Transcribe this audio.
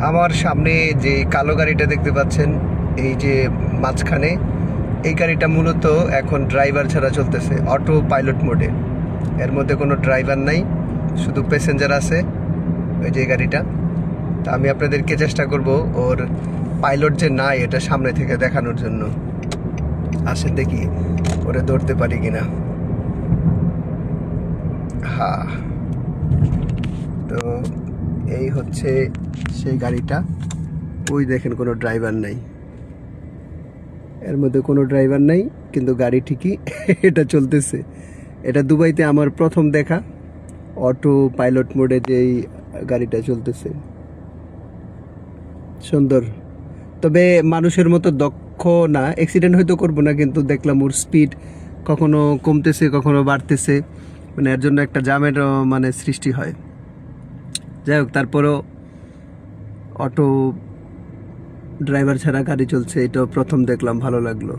আমার সামনে যে কালো গাড়িটা দেখতে পাচ্ছেন, এই যে মাঝখানে, এই গাড়িটা মূলত এখন ড্রাইভার ছাড়া চলতেছে, অটো পাইলট মোডে। এর মধ্যে কোনো ড্রাইভার নাই, শুধু প্যাসেঞ্জার আছে ওই যে গাড়িটা। তা আমি আপনাদেরকে চেষ্টা করব ওর পাইলট যে নাই এটা সামনে থেকে দেখানোর জন্য। আসেন দেখি ওরে ধরতে পারি কিনা। হ্যাঁ, তো এই হচ্ছে সেই গাড়িটা। ওই দেখেন কোনো ড্রাইভার নাই, এর মধ্যে কোনো ড্রাইভার নাই, কিন্তু গাড়ি ঠিকই এটা চলতেছে। এটা দুবাইতে আমার প্রথম দেখা অটো পাইলট মোডে যেই গাড়িটা চলতেছে। সুন্দর, তবে মানুষের মতো দক্ষ না। অ্যাক্সিডেন্ট হয়তো করবো না, কিন্তু দেখলাম ওর স্পিড কখনো কমতেছে কখনো বাড়তেছে, মানে এর জন্য একটা জ্যামের মানে সৃষ্টি হয়। যাই হোক, তারপরও অটো ড্রাইভার ছাড়া গাড়ি চলছে, এটাও প্রথম দেখলাম, ভালো লাগলো।